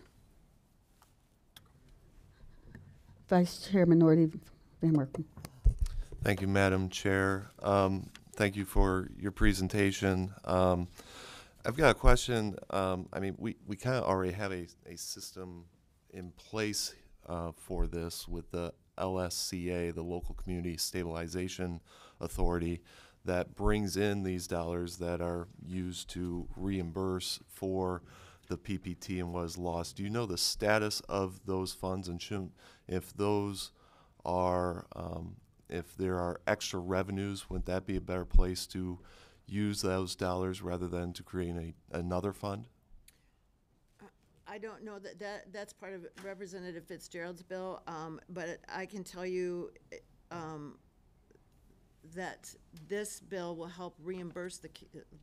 Vice Chair Minority Van Werken. Thank you, Madam Chair. Thank you for your presentation. I've got a question. I mean, we kind of already have a system in place for this with the LSCA, the Local Community Stabilization Authority, that brings in these dollars that are used to reimburse for the PPT and what is lost. Do you know the status of those funds, and if those are, if there are extra revenues, would that be a better place to use those dollars rather than to create another fund? I don't know that's part of Representative Fitzgerald's bill, but I can tell you that this bill will help reimburse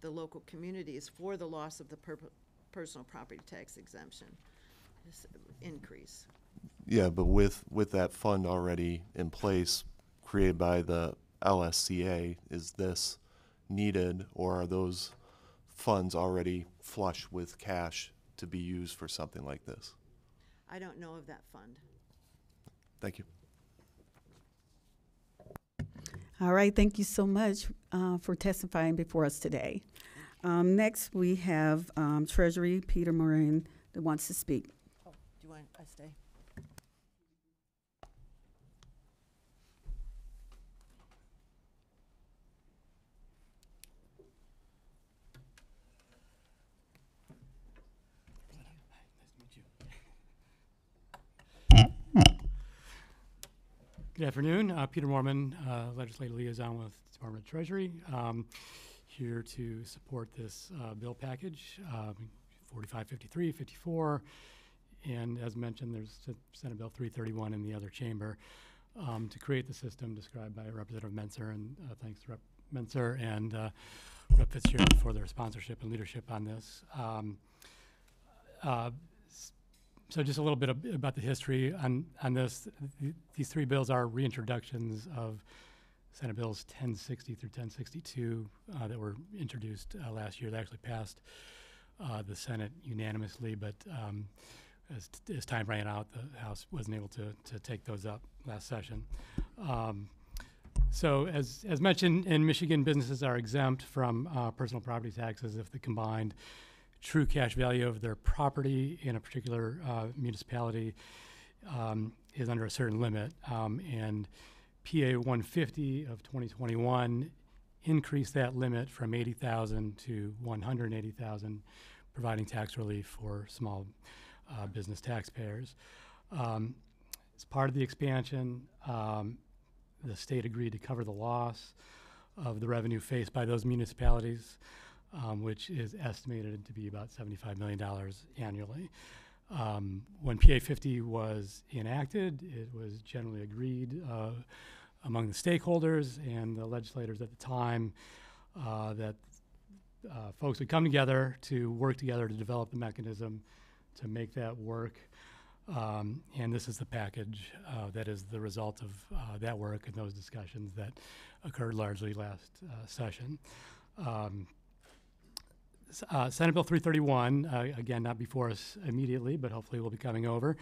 the local communities for the loss of the personal property tax exemption increase. Yeah, but with that fund already in place, created by the LSCA, is this needed, or are those funds already flush with cash to be used for something like this? I don't know of that fund. Thank you. All right, thank you so much for testifying before us today. Next, we have Treasury Peter Moran that wants to speak. Oh, do you want I stay? Good afternoon. Peter Mormon, Legislative Liaison with the Department of Treasury, here to support this bill package, 4553, 54, and as mentioned, there's Senate Bill 331 in the other chamber to create the system described by Representative Menser, and thanks to Rep. Menser and Rep. Fitzgerald for their sponsorship and leadership on this. So just a little bit about the history on this. These three bills are reintroductions of Senate Bills 1060 through 1062 that were introduced last year. They actually passed the Senate unanimously, but as time ran out, the House wasn't able to take those up last session. So as mentioned, in Michigan, businesses are exempt from personal property taxes if the combined true cash value of their property in a particular municipality is under a certain limit. And PA 150 of 2021 increased that limit from 80,000 to 180,000, providing tax relief for small business taxpayers. As part of the expansion, the state agreed to cover the loss of the revenue faced by those municipalities, which is estimated to be about $75 million annually. When PA 50 was enacted, it was generally agreed among the stakeholders and the legislators at the time that folks would come together to work together to develop the mechanism to make that work. And this is the package that is the result of that work and those discussions that occurred largely last session. Senate Bill 331, again, not before us immediately, but hopefully will be coming over.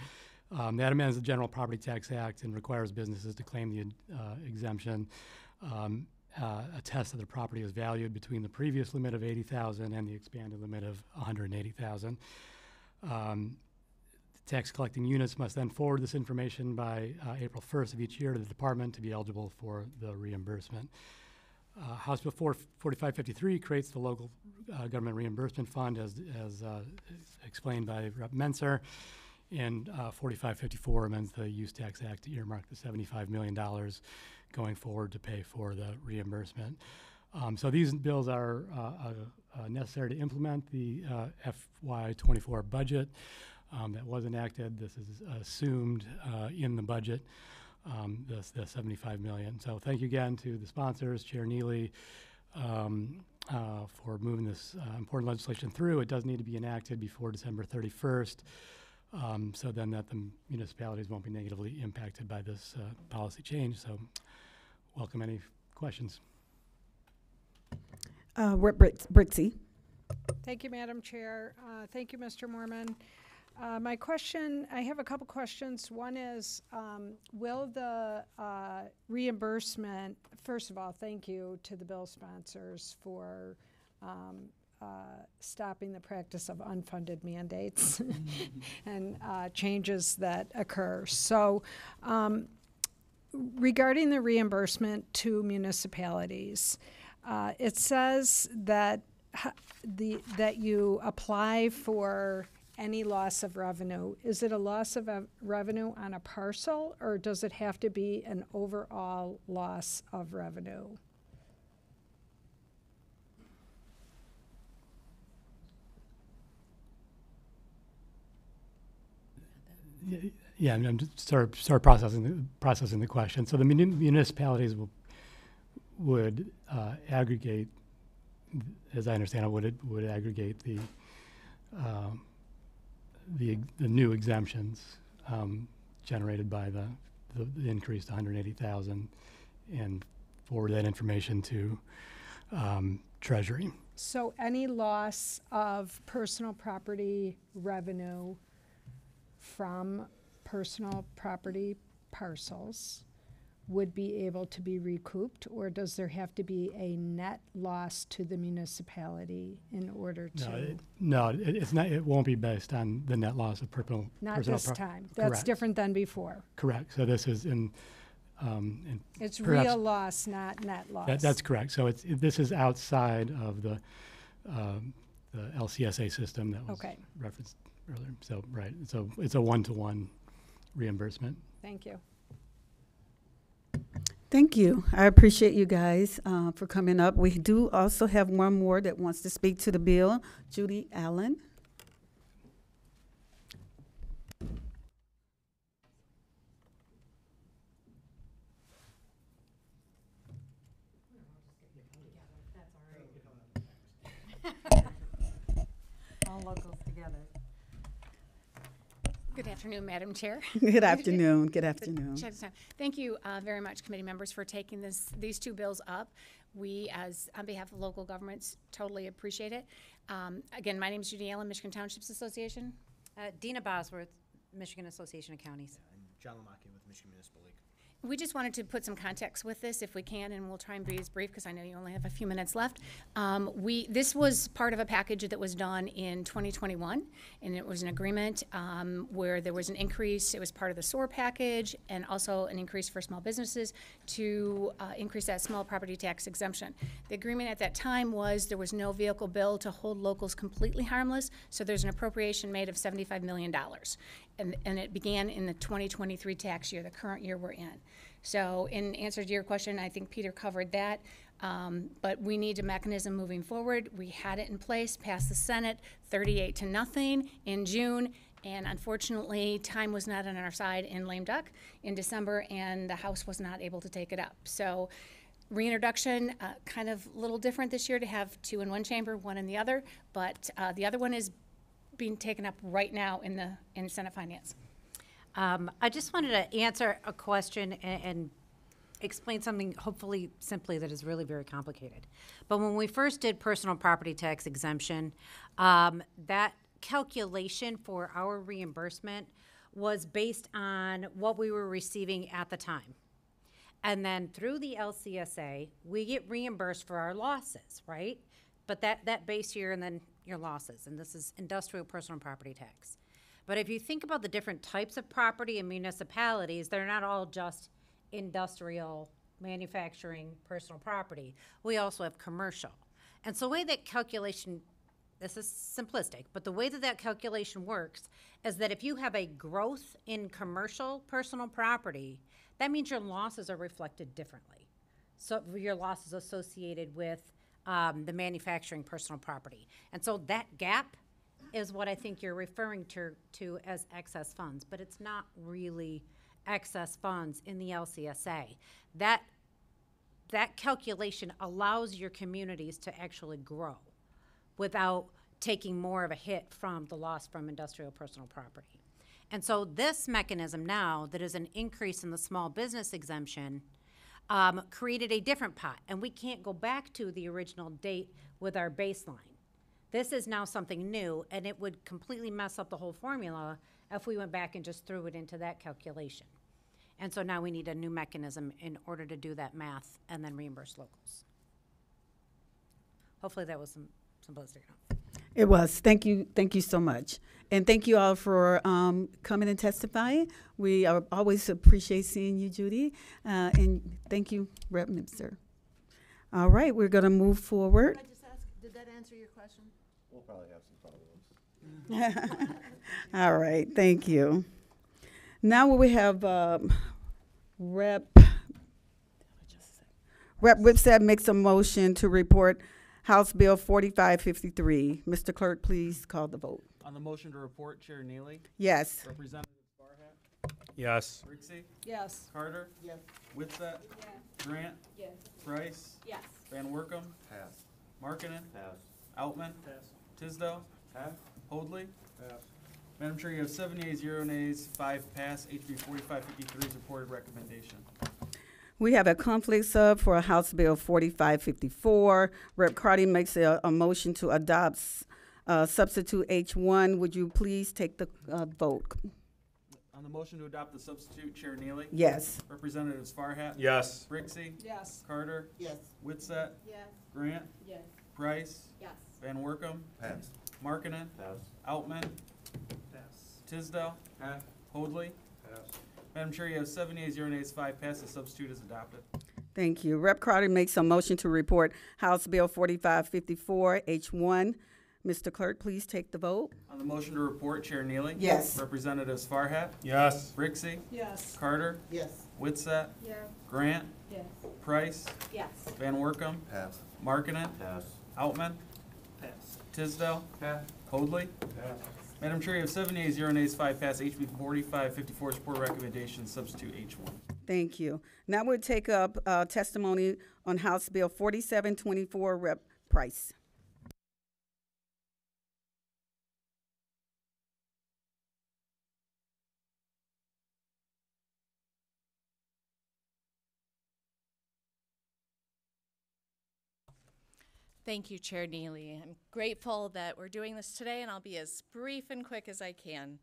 That amends the General Property Tax Act and requires businesses to claim the exemption, attest that their property is valued between the previous limit of 80,000 and the expanded limit of 180,000. Tax collecting units must then forward this information by April 1st of each year to the department to be eligible for the reimbursement. House Bill 4553 creates the local government reimbursement fund as explained by Rep. Menser, and 4554 amends the Use Tax Act to earmark the $75 million going forward to pay for the reimbursement. So these bills are necessary to implement the FY24 budget that was enacted. This is assumed in the budget. The $75 million. So thank you again to the sponsors, Chair Neely, for moving this important legislation through. It does need to be enacted before December 31st, so then that the municipalities won't be negatively impacted by this policy change. So welcome any questions. Rep. Brixey. Thank you, Madam Chair. Thank you, Mr. Mormon. I have a couple questions. One is, will the reimbursement, first of all, thank you to the bill sponsors for stopping the practice of unfunded mandates and changes that occur. So regarding the reimbursement to municipalities, it says that that you apply for any loss of revenue. Is it a loss of revenue on a parcel, or does it have to be an overall loss of revenue? Yeah, I'm just start processing the question. So the municipalities would aggregate, as I understand it, would aggregate the new exemptions generated by the increase to 180,000 and forward that information to Treasury. So any loss of personal property revenue from personal property parcels would be able to be recouped, or does there have to be a net loss to the municipality in order to? It's not. It won't be based on the net loss of personal. Not this time. That's Correct. different than before. Correct. So this is in. It's perhaps real loss, not net loss. That's correct. So this is outside of the LCSA system that was referenced earlier. So right. So it's a one-to-one reimbursement. Thank you. Thank you. I appreciate you guys for coming up. We do also have one more that wants to speak to the bill, Judy Allen. All locals together. Good afternoon, Madam Chair. Good afternoon. Good afternoon. Thank you very much, committee members, for taking these two bills up. We, on behalf of local governments, totally appreciate it. Again, my name is Judy Allen, Michigan Townships Association. Dina Bosworth, Michigan Association of Counties. And John Lamaki with Michigan Municipal League. We just wanted to put some context with this if we can, and we'll try and be as brief because I know you only have a few minutes left. This was part of a package that was done in 2021, and it was an agreement where there was an increase. It was part of the SOAR package and also an increase for small businesses to increase that small property tax exemption. The agreement at that time was there was no vehicle bill to hold locals completely harmless, so there's an appropriation made of $75 million. And it began in the 2023 tax year, the current year we're in. So in answer to your question, I think Peter covered that, but we need a mechanism moving forward. We had it in place, passed the Senate 38-0 in June, and unfortunately, time was not on our side in lame duck in December, and the House was not able to take it up. So reintroduction, kind of a little different this year to have two in one chamber, one in the other, but the other one is being taken up right now in Senate Finance. I just wanted to answer a question and explain something hopefully simply that is really very complicated. But when we first did personal property tax exemption, that calculation for our reimbursement was based on what we were receiving at the time. And then through the LCSA, we get reimbursed for our losses, right? But that base year and then your losses, and this is industrial personal property tax. But if you think about the different types of property in municipalities, they're not all just industrial, manufacturing, personal property. We also have commercial. And so the way that calculation, this is simplistic, but the way that calculation works is that if you have a growth in commercial personal property, that means your losses are reflected differently. So your losses associated with the manufacturing personal property. And so that gap is what I think you're referring to as excess funds, but it's not really excess funds in the LCSA. That calculation allows your communities to actually grow without taking more of a hit from the loss from industrial personal property. And so this mechanism now that is an increase in the small business exemption created a different pot, and we can't go back to the original date with our baseline. This is now something new, and it would completely mess up the whole formula if we went back and just threw it into that calculation. And so now we need a new mechanism in order to do that math and then reimburse locals. Hopefully that was simplistic enough. It was. Thank you so much. And thank you all for coming and testifying. We always appreciate seeing you, Judy. And thank you, Rep. Nipser. All right, we're going to move forward. Can I just ask, did that answer your question? We'll probably have some follow-ups. All right, thank you. Now we have Rep. Whipsett makes a motion to report House Bill 4553. Mr. Clerk, please call the vote. On the motion to report, Chair Neely? Yes. Representative Farhat? Yes. Rixey, Yes. Carter, Yes. Witset, Grant, Yes. Price, Yes. Van Workum, Pass. Markkinen, Pass. Outman, Pass. Tisdale, Pass. Hoadley. Pass. Madam Chair, you have 7 yeas, 0 nays, 5 pass. HB 4553 is reported recommendation. We have a conflict sub for House Bill 4554. Rep. Carty makes a motion to adopt substitute H1. Would you please take the vote? On the motion to adopt the substitute, Chair Neely? Yes. Representatives Farhat? Yes. Rixey? Yes. Carter? Yes. Witset? Yes. Grant? Yes. Price? Yes. Van Workum? Pass. Markkinen? Pass. Outman? Pass. Tisdale? Pass. Hoadley? Pass. Madam Chair, you have 7 yeas, 0 nays, 5 pass. The substitute is adopted. Thank you. Rep. Carter makes a motion to report House Bill 4554 H1. Mr. Clerk, please take the vote. On the motion to report, Chair Neely? Yes. Representatives Farhat? Yes. Rixey? Yes. Carter? Yes. Witset? Yes. Grant? Yes. Price? Yes. Van Workum? Pass. Markkinen? Pass. Outman? Pass. Tisdale? Pass. Hoadley? Pass. Madam Chair, you have 7 yeas, 0 nays, 5 pass. HB 4554 is report recommendation, substitute H1. Thank you. Now we'll take up testimony on House Bill 4724. Rep. Price. Thank you, Chair Neely. I'm grateful that we're doing this today, and I'll be as brief and quick as I can.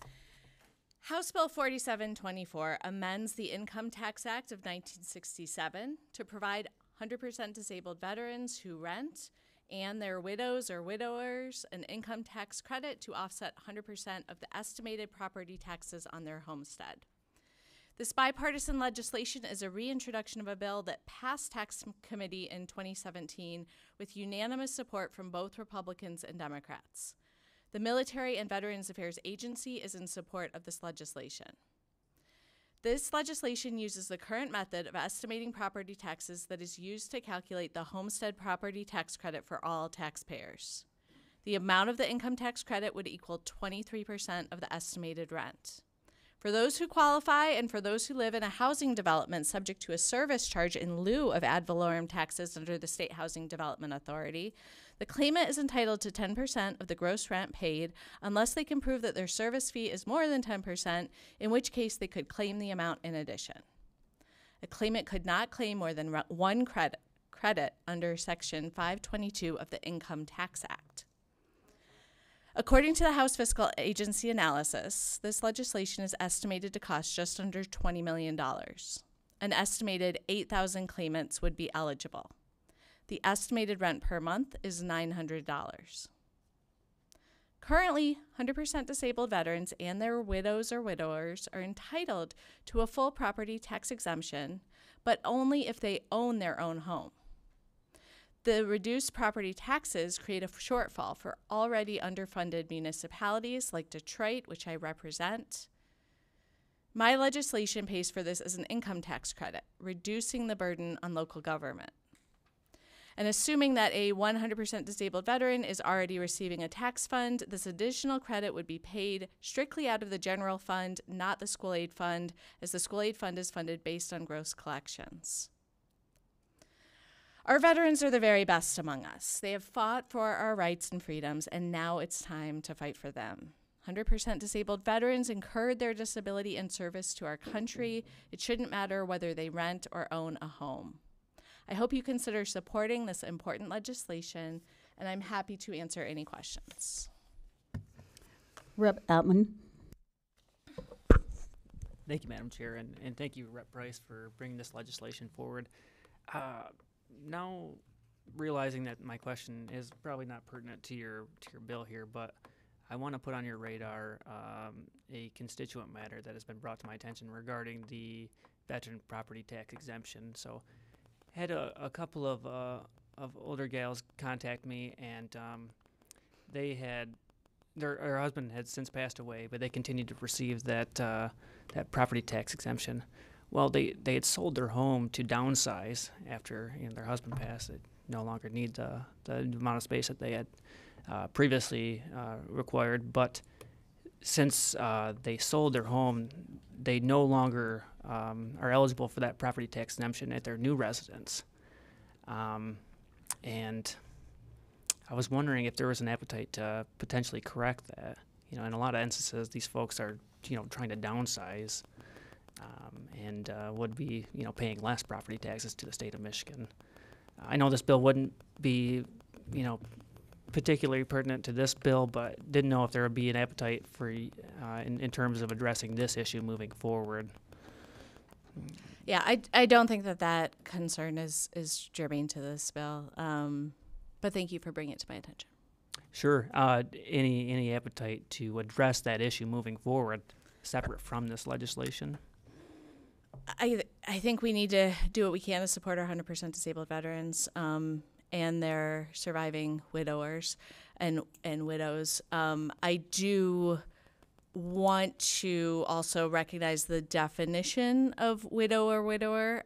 House Bill 4724 amends the Income Tax Act of 1967 to provide 100% disabled veterans who rent and their widows or widowers an income tax credit to offset 100% of the estimated property taxes on their homestead. This bipartisan legislation is a reintroduction of a bill that passed Tax Committee in 2017 with unanimous support from both Republicans and Democrats. The Military and Veterans Affairs Agency is in support of this legislation. This legislation uses the current method of estimating property taxes that is used to calculate the homestead property tax credit for all taxpayers. The amount of the income tax credit would equal 23% of the estimated rent. For those who qualify and for those who live in a housing development subject to a service charge in lieu of ad valorem taxes under the State Housing Development Authority, the claimant is entitled to 10% of the gross rent paid unless they can prove that their service fee is more than 10%, in which case they could claim the amount in addition. A claimant could not claim more than one credit under Section 522 of the Income Tax Act. According to the House Fiscal Agency analysis, this legislation is estimated to cost just under $20 million. An estimated 8,000 claimants would be eligible. The estimated rent per month is $900. Currently, 100% disabled veterans and their widows or widowers are entitled to a full property tax exemption, but only if they own their own home. The reduced property taxes create a shortfall for already underfunded municipalities like Detroit, which I represent. My legislation pays for this as an income tax credit, reducing the burden on local government. And assuming that a 100% disabled veteran is already receiving a tax fund, this additional credit would be paid strictly out of the general fund, not the school aid fund, as the school aid fund is funded based on gross collections. Our veterans are the very best among us. They have fought for our rights and freedoms, and now it's time to fight for them. 100% disabled veterans incurred their disability in service to our country. It shouldn't matter whether they rent or own a home. I hope you consider supporting this important legislation, and I'm happy to answer any questions. Rep. Outman. Thank you, Madam Chair, and thank you, Rep. Price, for bringing this legislation forward. Now, realizing that my question is probably not pertinent to your bill here, but I want to put on your radar a constituent matter that has been brought to my attention regarding the veteran property tax exemption. So, had a couple of older gals contact me, and her husband had since passed away, but they continued to receive that property tax exemption. Well, they had sold their home to downsize after their husband passed. They no longer need the amount of space that they had previously required. But since they sold their home, they no longer are eligible for that property tax exemption at their new residence. And I was wondering if there was an appetite to potentially correct that. You know, in a lot of instances, these folks are, you know, trying to downsize and would be, you know, paying less property taxes to the state of Michigan. I know this bill wouldn't be, you know, particularly pertinent to this bill, but didn't know if there would be an appetite for, in terms of addressing this issue moving forward. Yeah, I don't think that concern is germane to this bill, but thank you for bringing it to my attention. Sure. Any appetite to address that issue moving forward, separate from this legislation? I think we need to do what we can to support our 100% disabled veterans and their surviving widowers and widows. I do want to also recognize the definition of widow or widower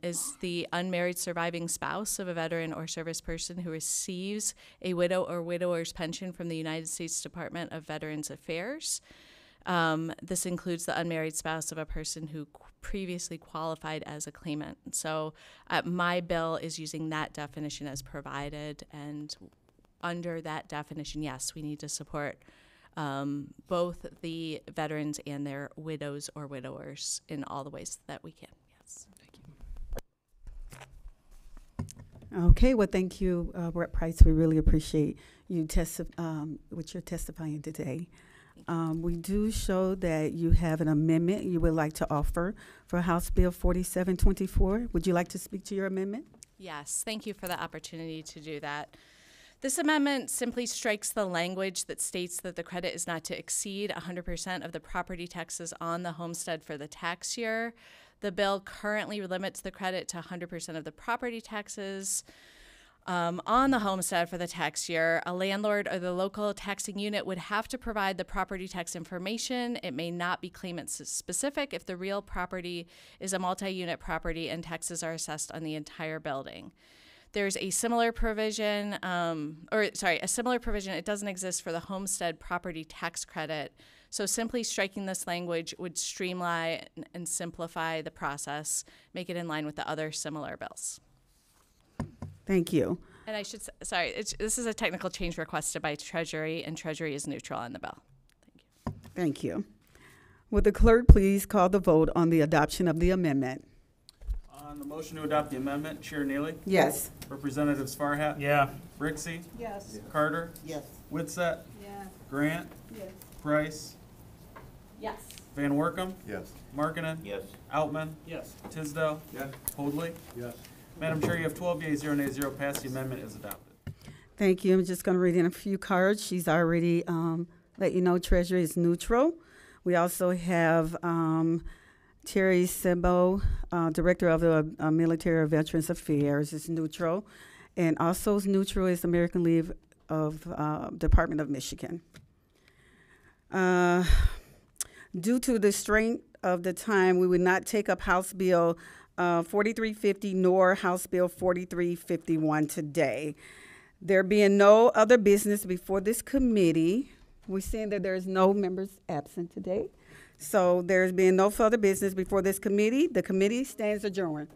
is the unmarried surviving spouse of a veteran or service person who receives a widow or widower's pension from the United States Department of Veterans Affairs. This includes the unmarried spouse of a person who previously qualified as a claimant. So my bill is using that definition as provided, and under that definition, yes, we need to support both the veterans and their widows or widowers in all the ways that we can. Yes. Okay, well, thank you, Rep. Price. We really appreciate you what you're testifying today. We do show that you have an amendment you would like to offer for House Bill 4724. Would you like to speak to your amendment? Yes, thank you for the opportunity to do that. This amendment simply strikes the language that states that the credit is not to exceed 100% of the property taxes on the homestead for the tax year. The bill currently limits the credit to 100% of the property taxes on the homestead for the tax year. A landlord or the local taxing unit would have to provide the property tax information. It may not be claimant specific if the real property is a multi-unit property and taxes are assessed on the entire building. There's a similar provision, it doesn't exist for the homestead property tax credit. So simply striking this language would streamline and simplify the process, make it in line with the other similar bills. Thank you. And I should, this is a technical change requested by Treasury, and Treasury is neutral on the bill. Thank you. Would the clerk please call the vote on the adoption of the amendment? On the motion to adopt the amendment, Chair Neely? Yes. Representatives Farhat? Yeah. Rixey? Yes. Carter? Yes. Witsett? Yeah. Grant? Yes. Price? Yes. Van Workum? Yes. Markkinen? Yes. Outman? Yes. Tisdale? Yes. Hoadley? Yes. Madam Chair, you have 12 yeas, 0 nays, 0 passed. The amendment is adopted. Thank you. I'm just going to read in a few cards. She's already let you know Treasury is neutral. We also have Terry Simbo, Director of the Military Veterans Affairs, is neutral. And also neutral is American League of Department of Michigan. Due to the strength of the time, we would not take up House Bill 4350 nor House Bill 4351 today. There being no other business before this committee, we're seeing that there's no members absent today. So there's been no further business before this committee. The committee stands adjourned.